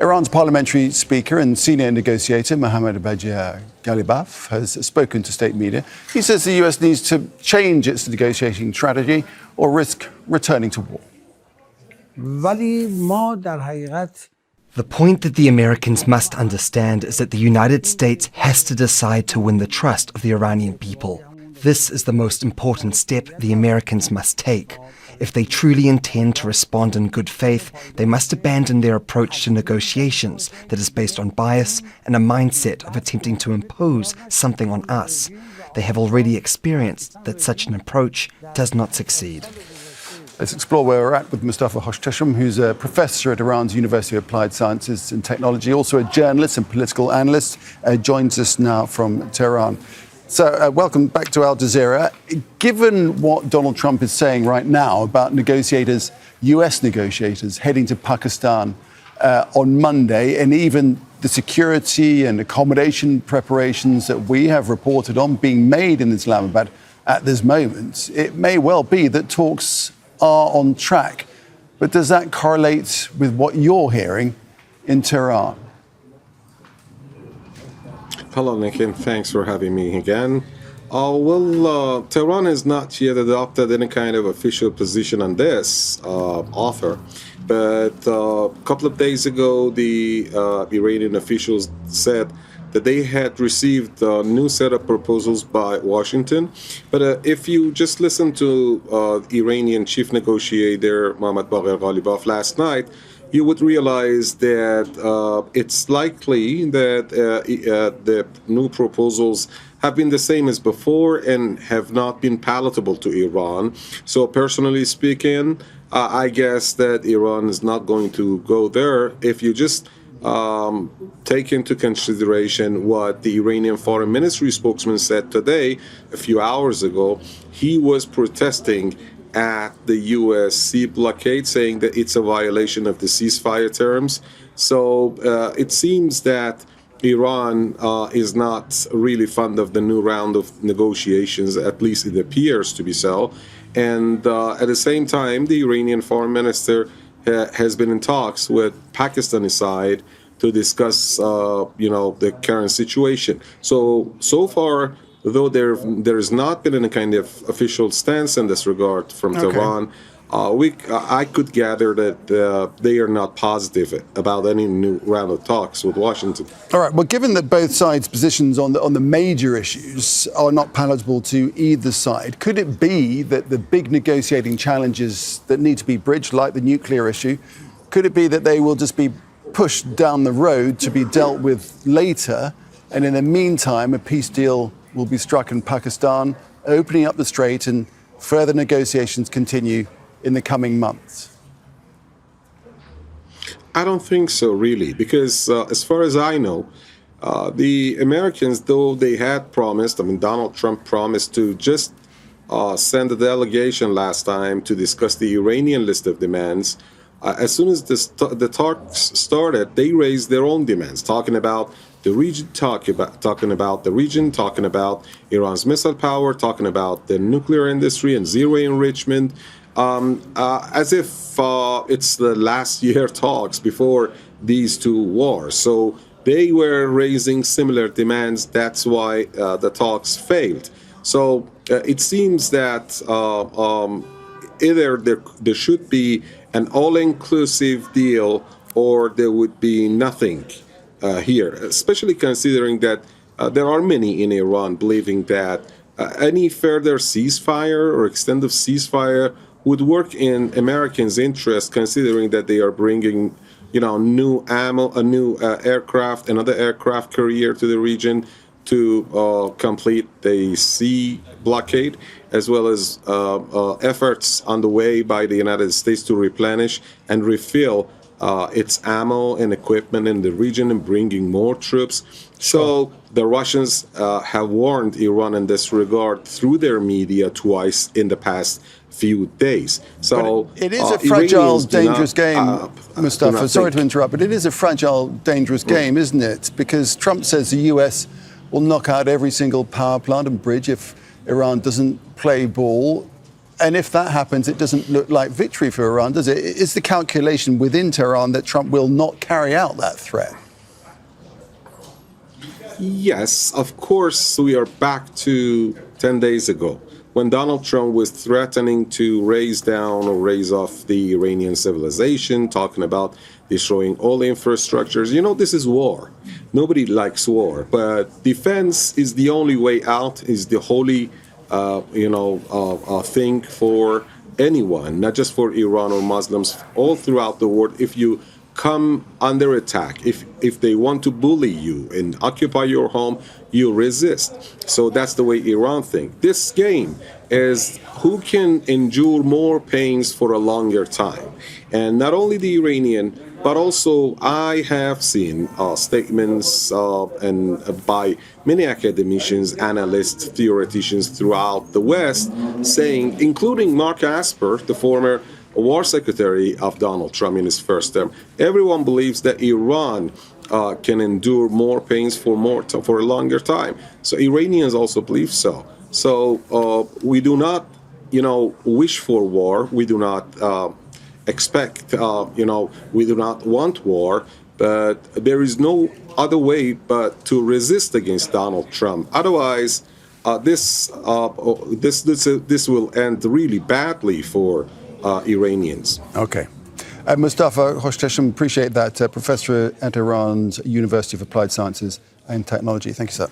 Iran's parliamentary speaker and senior negotiator Mohammad Ghalibaf has spoken to state media. He says the US needs to change its negotiating strategy or risk returning to war. The point that the Americans must understand is that the United States has to decide to win the trust of the Iranian people. This is the most important step the Americans must take. If they truly intend to respond in good faith, they must abandon their approach to negotiations that is based on bias and a mindset of attempting to impose something on us. They have already experienced that such an approach does not succeed. Let's explore where we're at with Mostafa Khoshcheshm, who's a professor at Iran's University of Applied Sciences and Technology, also a journalist and political analyst, joins us now from Tehran. So welcome back to Al Jazeera. Given what Donald Trump is saying right now about negotiators, US negotiators heading to Pakistan on Monday, and even the security and accommodation preparations that we have reported on being made in Islamabad at this moment, it may well be that talks are on track. But does that correlate with what you're hearing in Tehran? Hello, Nick, and thanks for having me again. Tehran has not yet adopted any kind of official position on this offer. But a couple of days ago, the Iranian officials said that they had received a new set of proposals by Washington. But if you just listen to Iranian chief negotiator Mohammad Ghalibaf last night, you would realize that it's likely that the new proposals have been the same as before and have not been palatable to Iran. So personally speaking, I guess that Iran is not going to go there. If you just take into consideration what the Iranian Foreign Ministry spokesman said today, a few hours ago, he was protesting at the U.S. sea blockade, saying that it's a violation of the ceasefire terms. So it seems that Iran is not really fond of the new round of negotiations, at least it appears to be so. And at the same time, the Iranian foreign minister has been in talks with Pakistani side to discuss, the current situation. So far, though there has not been any kind of official stance in this regard from Tehran, I could gather that they are not positive about any new round of talks with Washington. All right. Well, given that both sides' positions on the major issues are not palatable to either side, could it be that the big negotiating challenges that need to be bridged, like the nuclear issue, could it be that they will just be pushed down the road to be dealt with later, and in the meantime, a peace deal will be struck in Pakistan, opening up the strait, and further negotiations continue in the coming months? I don't think so, really, because as far as I know, the Americans, though they had promised, Donald Trump promised to just send a delegation last time to discuss the Iranian list of demands. As soon as the talks started, they raised their own demands, talking about the region, talking about the region, talking about Iran's missile power, talking about the nuclear industry and zero enrichment, as if it's the last year talks before these two wars. So they were raising similar demands. That's why the talks failed. So it seems that either there should be an all-inclusive deal or there would be nothing here, especially considering that there are many in Iran believing that any further ceasefire or extended ceasefire would work in Americans' interest, considering that they are bringing, new ammo, a new aircraft, another aircraft carrier to the region to complete the sea blockade, as well as efforts on the way by the United States to replenish and refill its ammo and equipment in the region and bringing more troops. So the Russians have warned Iran in this regard through their media twice in the past few days. So but it is a fragile, dangerous game, Mostafa. Sorry to interrupt, but it is a fragile, dangerous game, isn't it? Because Trump says the US will knock out every single power plant and bridge if Iran doesn't play ball. And if that happens, it doesn't look like victory for Iran, does it? Is the calculation within Tehran that Trump will not carry out that threat? Yes, of course, we are back to 10 days ago when Donald Trump was threatening to raise down or raise off the Iranian civilization, talking about destroying all the infrastructures. You know, this is war. Nobody likes war, but defense is the only way out, is the holy, thing for anyone, not just for Iran or Muslims, all throughout the world. If you come under attack, if they want to bully you and occupy your home, you resist. So that's the way Iran thinks. This game is who can endure more pains for a longer time. And not only the Iranian, but also I have seen statements by many academicians, analysts, theoreticians throughout the West saying, including Mark Esper, the former War Secretary of Donald Trump in his first term, everyone believes that Iran can endure more pains for a longer time. So Iranians also believe so. So we do not, wish for war. We do not expect, we do not want war. But there is no other way but to resist against Donald Trump. Otherwise, this will end really badly for Iranians. Okay. Mostafa Khoshcheshm, appreciate that. Professor at Iran's University of Applied Sciences and Technology. Thank you, sir.